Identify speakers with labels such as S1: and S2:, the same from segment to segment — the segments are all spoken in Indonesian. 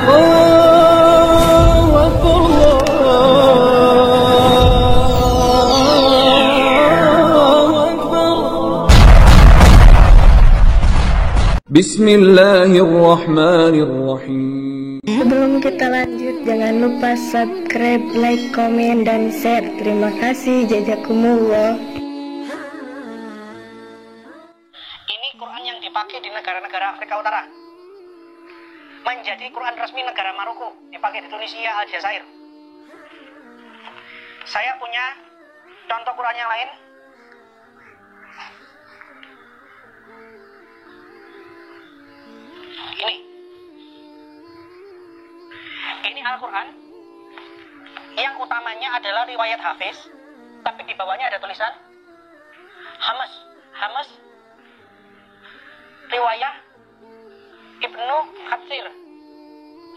S1: الله أكبر الله أكبر. بسم الله الرحمن الرحيم.
S2: Sebelum kita lanjut, jangan lupa subscribe, like, komen, dan share. Terima kasih. Jazakumullah.
S3: Ini Quran yang dipakai di negara-negara Afrika Utara. Menjadi Quran resmi negara Maroko, dipakai di Tunisia, Aljazair. Saya punya contoh Quran yang lain. Ini Al-Quran yang utamanya adalah riwayat Hafiz, tapi di bawahnya ada tulisan Hamas riwayah Ibnu Katsir.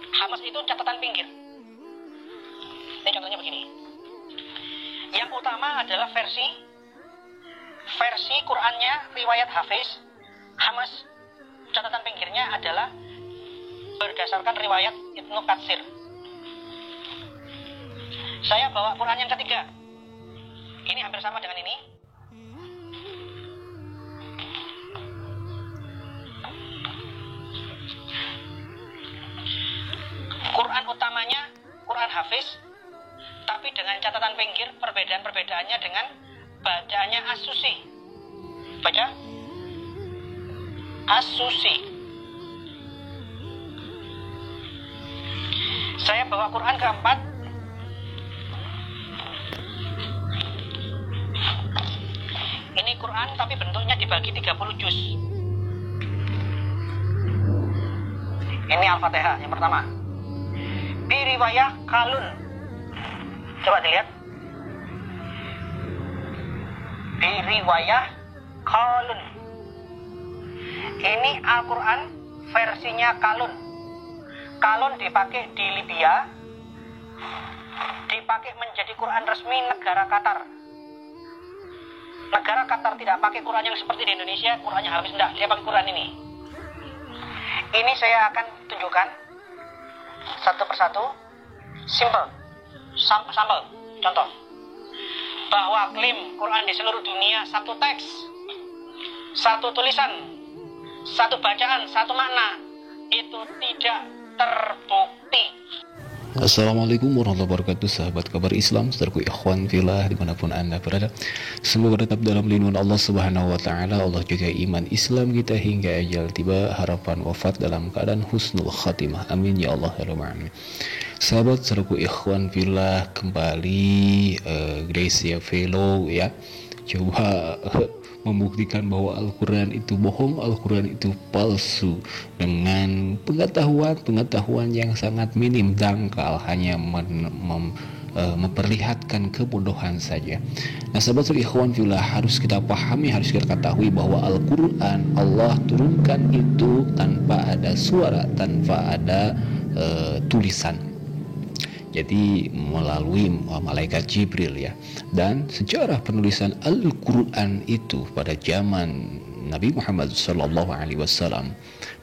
S3: Hamas itu catatan pinggir. Ini contohnya begini. Yang utama adalah versi Qurannya riwayat Hafiz. Hamas catatan pinggirnya adalah berdasarkan riwayat Ibnu Katsir. Saya bawa Quran yang ketiga. Ini hampir sama dengan ini. Quran utamanya Quran Hafiz, tapi dengan catatan pinggir perbedaan-perbedaannya dengan bacaannya As-Susi. Baca As-Susi. Saya bawa Quran keempat. Ini Quran tapi bentuknya dibagi 30 juz. Ini Al-Fatihah yang pertama. Biriwayah Qalun. Coba dilihat. Biriwayah Qalun. Ini Al-Quran versinya Qalun. Qalun dipakai di Libya. Dipakai menjadi Quran resmi negara Qatar. Negara Qatar tidak pakai Quran yang seperti di Indonesia, Qurannya habis enggak, dia pakai Quran ini. Ini saya akan tunjukkan satu persatu, sampel, contoh. Bahwa klaim Quran di seluruh dunia satu teks, satu tulisan, satu bacaan, satu makna, itu tidak terbukti.
S4: Assalamualaikum warahmatullahi wabarakatuh, sahabat kabar Islam, saudaraku ikhwan fillah dimanapun anda berada. Semoga tetap dalam lindungan Allah Subhanahu Wa Taala. Allah jaga iman Islam kita hingga ajal tiba, harapan wafat dalam keadaan husnul khatimah. Amin ya Allah ya Rabbal alamin. Sahabat saudaraku ikhwan fillah, kembali Gracia Fellow ya, coba membuktikan bahwa Al-Quran itu bohong, Al-Quran itu palsu dengan pengetahuan yang sangat minim, dangkal, hanya memperlihatkan kebodohan saja. Nah sahabat ikhwan fillah, harus kita pahami, harus kita ketahui bahwa Al-Quran Allah turunkan itu tanpa ada suara, tanpa ada tulisan. Jadi melalui malaikat Jibril ya. Dan sejarah penulisan Al-Quran itu pada zaman Nabi Muhammad SAW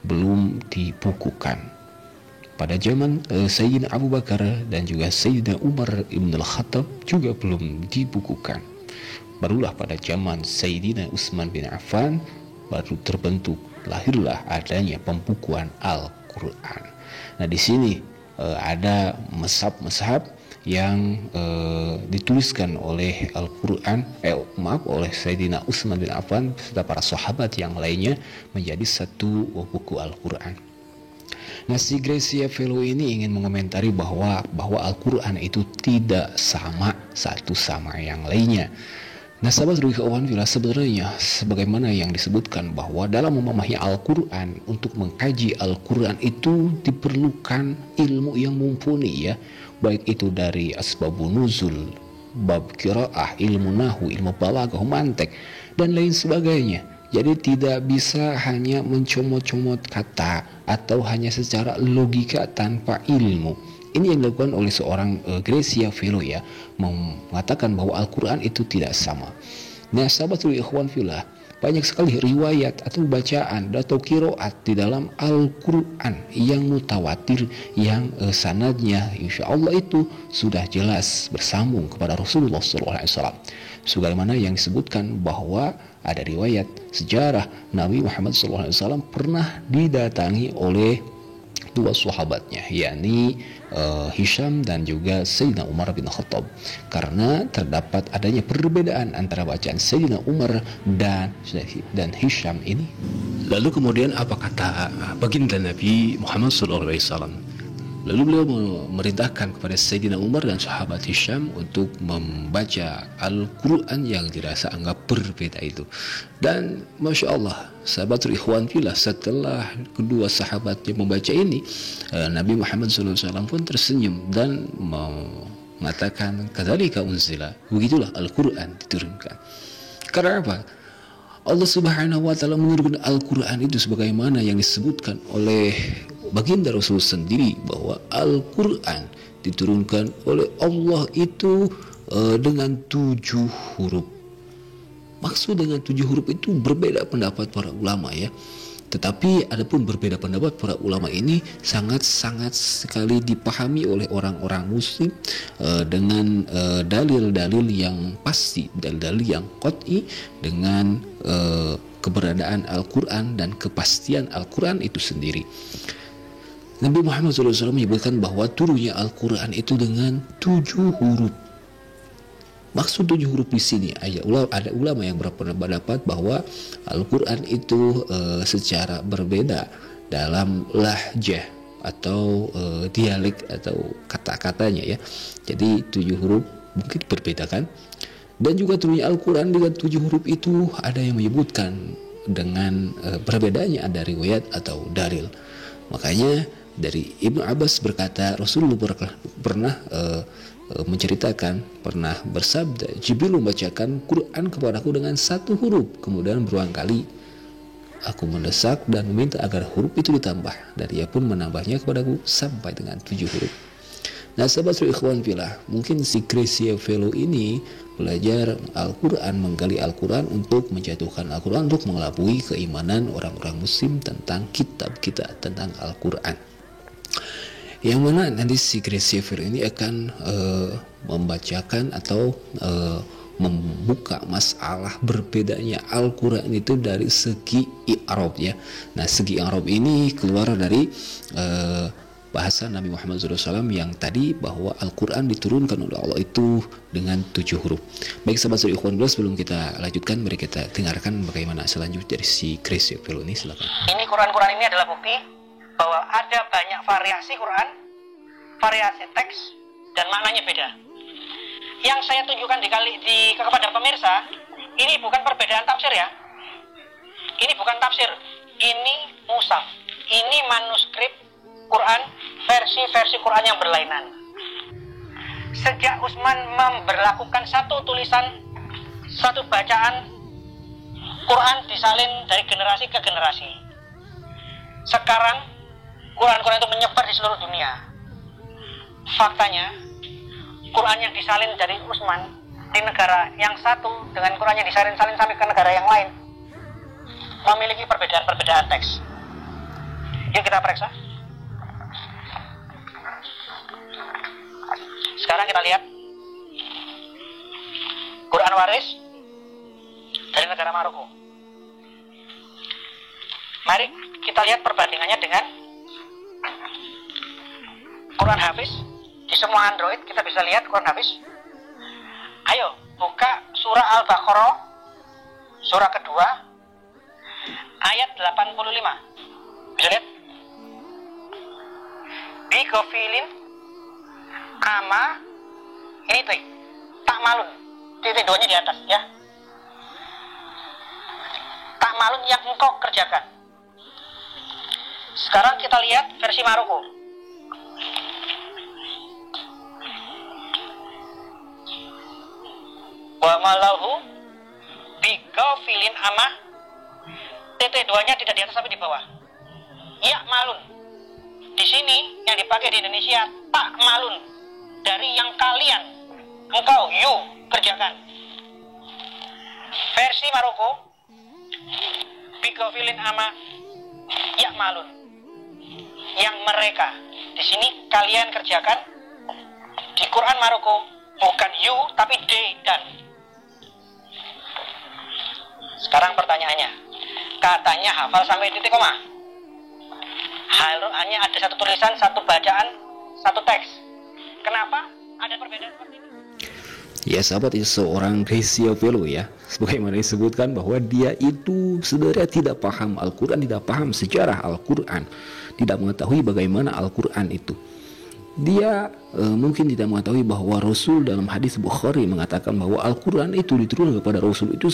S4: belum dibukukan. Pada zaman Sayyidina Abu Bakar dan juga Sayyidina Umar Ibn Al-Khattab juga belum dibukukan. Barulah pada zaman Sayyidina Utsman bin Affan baru terbentuk, lahirlah adanya pembukuan Al-Quran. Nah di sini ada mashab yang dituliskan oleh Al-Quran oleh Sayyidina Utsman bin Affan serta para sahabat yang lainnya menjadi satu buku Al-Quran. Nah si Gracia Fellow ini ingin mengomentari bahwa Al-Quran itu tidak sama satu sama yang lainnya. Nah sahabat ikhwan fillah, sebenarnya sebagaimana yang disebutkan bahwa dalam memahami Al-Quran, untuk mengkaji Al-Quran itu diperlukan ilmu yang mumpuni ya, baik itu dari asbabun nuzul, bab qiraah, ilmu nahwu, ilmu balaghah, mantek dan lain sebagainya. Jadi tidak bisa hanya mencomot-comot kata atau hanya secara logika tanpa ilmu. Ini yang dilakukan oleh seorang Gracia Fellow ya, mengatakan bahwa Al-Quran itu tidak sama. Nah sahabat ikhwan fillah, banyak sekali riwayat atau bacaan atau qiraat di dalam Al-Quran yang mutawatir, yang sanadnya insya Allah itu sudah jelas bersambung kepada Rasulullah SAW. Sebagaimana yang disebutkan bahwa ada riwayat sejarah Nabi Muhammad SAW pernah didatangi oleh dua sahabatnya, yakni Hisham dan juga Sayyidina Umar bin Khattab, karena terdapat adanya perbedaan antara bacaan Sayyidina Umar dan Hisham ini. Lalu kemudian apa kata baginda Nabi Muhammad SAW? Lalu beliau memerintahkan kepada Sayyidina Umar dan sahabat Hisham untuk membaca Al-Quran yang dirasa anggap berbeda itu. Dan Masya Allah, sahabatul ikhwan fillah, setelah kedua sahabatnya membaca ini, Nabi Muhammad SAW pun tersenyum dan mengatakan, kadzalika unzila, begitulah Al-Quran diturunkan. Karena apa? Allah Subhanahu wa Ta'ala menurunkan Al-Quran itu sebagaimana yang disebutkan oleh baginda Rasul sendiri, bahwa Al-Quran diturunkan oleh Allah itu dengan 7 huruf. Maksud dengan 7 huruf itu berbeda pendapat para ulama ya. Tetapi adapun berbeda pendapat para ulama ini sangat-sangat sekali dipahami oleh orang-orang muslim dengan dalil-dalil yang pasti, dalil-dalil yang qat'i dengan keberadaan Al-Quran dan kepastian Al-Quran itu sendiri. Nabi Muhammad SAW menyebutkan bahwa turunnya Al-Quran itu dengan 7 huruf. Maksud 7 huruf di sini, ada ulama yang berpendapat bahwa Al-Quran itu secara berbeda dalam lahjah atau dialek atau kata-katanya ya. Jadi 7 huruf mungkin berbeda kan. Dan juga turunnya Al-Quran dengan 7 huruf itu ada yang menyebutkan dengan perbedaannya, ada riwayat atau dalil. Makanya dari Ibnu Abbas berkata, Rasulullah pernah menceritakan, pernah bersabda, Jibril membacakan Quran kepadaku dengan 1 huruf, kemudian berulang kali aku mendesak dan meminta agar huruf itu ditambah, dan ia pun menambahnya kepadaku sampai dengan 7 huruf. Nah sahabat ikhwan fillah, mungkin si Crazy Fellow ini belajar Al-Quran, menggali Al-Quran untuk menjatuhkan Al-Quran, untuk mengelabui keimanan orang-orang muslim tentang kitab kita, tentang Al-Quran. Yang mana nanti si Crazy Fellow ini akan membacakan atau membuka masalah berbedanya Al-Quran itu dari segi i'rab ya. Nah segi i'rab ini keluar dari bahasa Nabi Muhammad SAW yang tadi, bahwa Al-Quran diturunkan oleh Allah itu dengan 7 huruf. Baik sahabat ikhwan fillah, sebelum kita lanjutkan, mari kita dengarkan bagaimana selanjutnya dari si Crazy Fellow ini. Silakan.
S3: Ini Quran ini adalah bukti bahwa ada banyak variasi Quran, variasi teks, dan maknanya beda. Yang saya tunjukkan kepada pemirsa, ini bukan perbedaan tafsir ya. Ini bukan tafsir, ini mushaf, ini manuskrip Quran, versi Quran yang berlainan. Sejak Utsman memberlakukan satu tulisan, satu bacaan, Quran disalin dari generasi ke generasi. Sekarang Quran itu menyebar di seluruh dunia. Faktanya, Quran yang disalin dari Utsman di negara yang satu dengan Quran yang disalin sampai ke negara yang lain memiliki perbedaan teks. Yuk kita periksa. Sekarang kita lihat Quran waris dari negara Maroko. Mari kita lihat perbandingannya dengan Quran Hafiz. Di semua Android kita bisa lihat Quran Hafiz. Ayo buka surah Al-Baqarah, surah kedua, ayat 85. Bisa lihat? Bi ghafilin ama, ini tuh tak malun, titik 2-nya di atas ya. Tak malun yang engkau kerjakan. Sekarang kita lihat versi Maroko. Wa malahu bi ghafilin ama, titik 2-nya tidak di atas tapi di bawah. Ya malun. Di sini yang dipakai di Indonesia tak malun, dari yang kalian, engkau, you, kerjakan. Versi Maroko Bigofilin ama ya'malun. Yang mereka. Di sini kalian kerjakan. Di Quran Maroko bukan you tapi they dan. Sekarang pertanyaannya, katanya hafal sampai titik koma. Hanya ada satu tulisan, satu bacaan, satu teks. Kenapa ada perbedaan seperti ini?
S4: Ya sahabat, itu seorang Gracia Velo ya, sebagaimana disebutkan bahwa dia itu sebenarnya tidak paham Al-Quran, tidak paham sejarah Al-Quran, tidak mengetahui bagaimana Al-Quran itu. Dia mungkin tidak mengetahui bahwa Rasul dalam hadis Bukhari mengatakan bahwa Al-Quran itu diturunkan kepada Rasul itu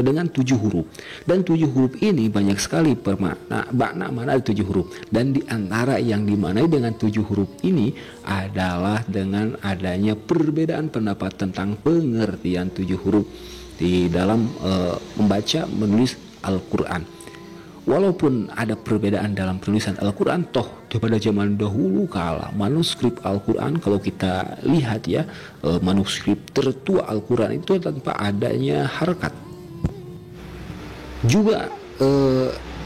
S4: dengan 7 huruf. Dan 7 huruf ini banyak sekali makna 7 huruf. Dan di antara yang dimaknai dengan 7 huruf ini adalah dengan adanya perbedaan pendapat tentang pengertian 7 huruf di dalam membaca menulis Al-Quran. Walaupun ada perbedaan dalam penulisan Al-Quran, toh pada zaman dahulu kala manuskrip Al-Quran, kalau kita lihat ya, manuskrip tertua Al-Quran itu tanpa adanya harakat. Juga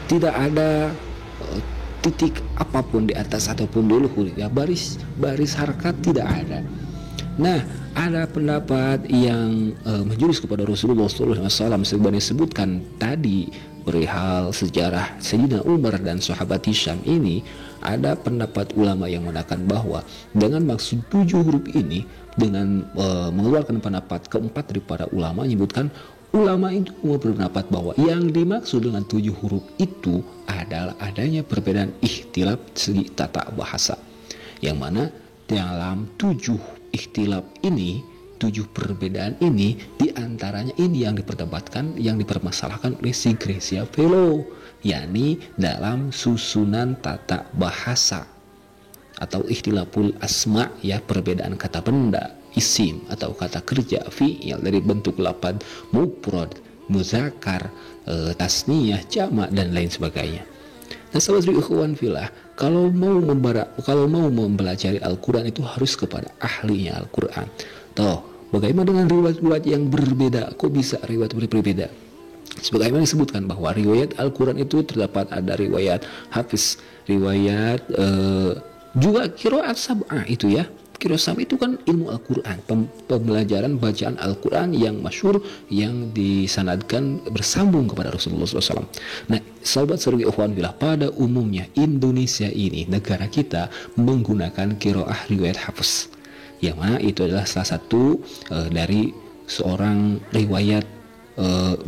S4: tidak ada titik apapun di atas ataupun di luhur ya, baris harakat tidak ada. Nah, ada pendapat yang menjurus kepada Rasulullah SAW sebagaimana disebutkan tadi perihal sejarah Sayyidina Umar dan sahabat Hisham ini. Ada pendapat ulama yang mengatakan bahwa dengan maksud 7 huruf ini, dengan mengeluarkan pendapat keempat daripada ulama, menyebutkan ulama itu berpendapat bahwa yang dimaksud dengan 7 huruf itu adalah adanya perbedaan ikhtilaf segi tata bahasa, yang mana dalam 7 ikhtilaf ini, 7 perbedaan ini, diantaranya ini yang diperdebatkan, yang dipermasalahkan oleh si Gracia Velo, yakni dalam susunan tata bahasa atau ikhtilaful asma ya, perbedaan kata benda, isim atau kata kerja, fi'il dari bentuk lafaz mufrad, muzakkar, tasniyah, jamak dan lain sebagainya. Nah, sahabat ikhwan fillah, kalau mau mempelajari Al-Quran itu harus kepada ahlinya Al-Quran. Toh, bagaimana dengan riwayat-riwayat yang berbeda? Kok bisa riwayat berbeda? Sebagaimana disebutkan bahwa riwayat Al-Quran itu terdapat ada riwayat Hafiz, riwayat juga qiraat sab'ah itu ya. Qiraat sab'ah itu kan ilmu Al-Quran, pembelajaran bacaan Al-Quran yang masyhur, yang disanadkan bersambung kepada Rasulullah SAW. Nah, sahabat serugi ikhwan fillah, pada umumnya Indonesia ini, negara kita, menggunakan qiraah riwayat Hafiz, yang mana itu adalah salah satu dari seorang riwayat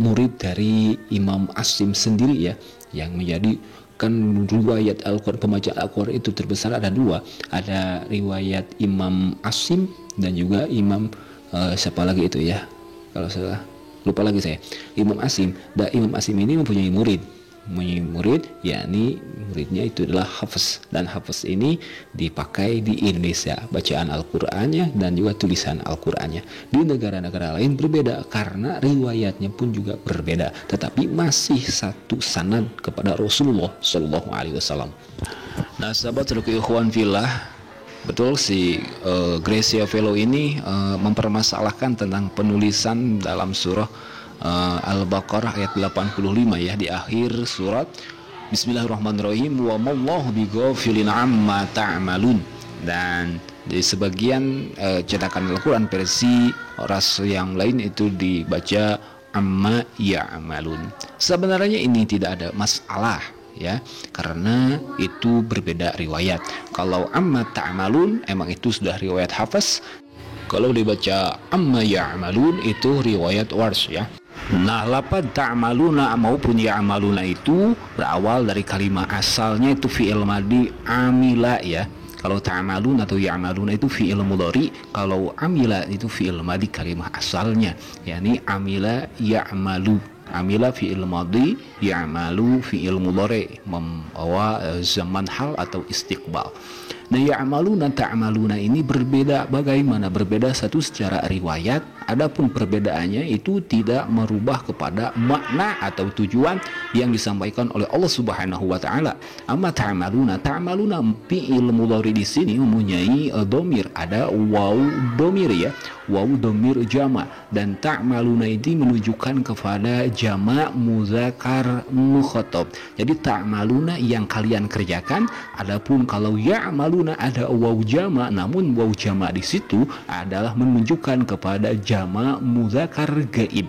S4: murid dari Imam Asim sendiri ya, yang menjadi kan riwayat Al-Quran, pembacaan Al-Quran itu terbesar ada 2, ada riwayat Imam Asim dan juga Imam siapa lagi itu ya, kalau salah lupa lagi saya, Imam Asim. Dan Imam Asim ini mempunyai murid, yakni muridnya itu adalah Hafiz, dan Hafiz ini dipakai di Indonesia bacaan Al-Qurannya dan juga tulisan Al-Qurannya. Di negara-negara lain berbeda karena riwayatnya pun juga berbeda, tetapi masih satu sanad kepada Rasulullah SAW. Nah, sahabat seluruh ikhwan fillah, betul si Gracia Velo ini mempermasalahkan tentang penulisan dalam surah Al-Baqarah ayat 85 ya, di akhir surat Bismillahirrahmanirrahim, wa mallahu bighafilin amma ta'malun. Dan di sebagian cetakan Al-Quran versi ras yang lain itu dibaca amma ya'malun. Sebenarnya ini tidak ada masalah ya, karena itu berbeda riwayat. Kalau amma ta'malun emang itu sudah riwayat Hafiz, kalau dibaca amma ya'malun itu riwayat Warsh ya. Nah, lafaz ta'maluna maupun ya'maluna itu berawal dari kalimat asalnya itu fi'il madhi amila ya. Kalau ta'malun atau ya'maluna itu fi'il mudhari, kalau amila itu fi'il madhi kalimat asalnya, yakni amila ya'malu. Amila fi'il madhi, ya'malu fi'il mudhari, membawa zaman hal atau istiqbal. Nah, ya'maluna ta'maluna ini berbeda. Bagaimana berbeda? Satu secara riwayat, adapun perbedaannya itu tidak merubah kepada makna atau tujuan yang disampaikan oleh Allah Subhanahu wa taala. Amma ta'maluna, ta'maluna fi'il mudhari di sini mempunyai dhamir, ada waw dhamir ya, waw dhamir jama, dan ta'maluna ini menunjukkan kepada jama muzakkar mukhatab. Jadi ta'maluna yang kalian kerjakan, adapun kalau ya'maluna ada waw jama, namun waw jama di situ adalah menunjukkan kepada jama muzakkar gaib,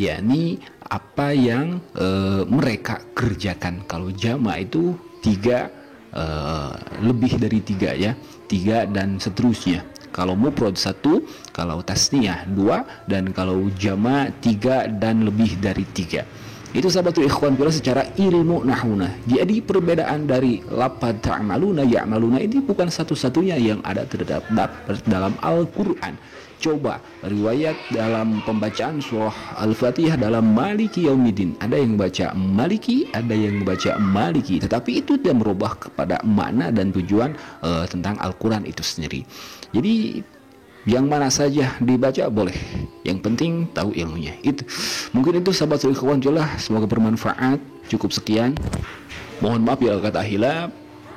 S4: yakni apa yang mereka kerjakan. Kalau jama itu tiga, lebih dari tiga ya, tiga dan seterusnya. Kalau mufrad satu, kalau tasniyah dua, dan kalau jama tiga dan lebih dari tiga. Itu sahabatul ikhwan fillah secara ilmu nahuna. Jadi perbedaan dari lafaz ta'maluna ya'maluna ini bukan satu-satunya yang ada terdapat dalam Al-Qur'an. Coba riwayat dalam pembacaan surah Al-Fatihah dalam Maliki Yaumiddin, ada yang baca Maliki, ada yang baca Maliki, tetapi itu tidak merubah kepada makna dan tujuan tentang Al-Qur'an itu sendiri. Jadi yang mana saja dibaca boleh, yang penting tahu ilmunya. Itu mungkin itu sahabat ikhwan fillah, semoga bermanfaat. Cukup sekian, mohon maaf ya kata hilaf.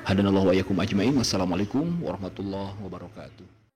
S4: Hadanallahu wa iyyakum ajmain. Wassalamualaikum warahmatullahi wabarakatuh.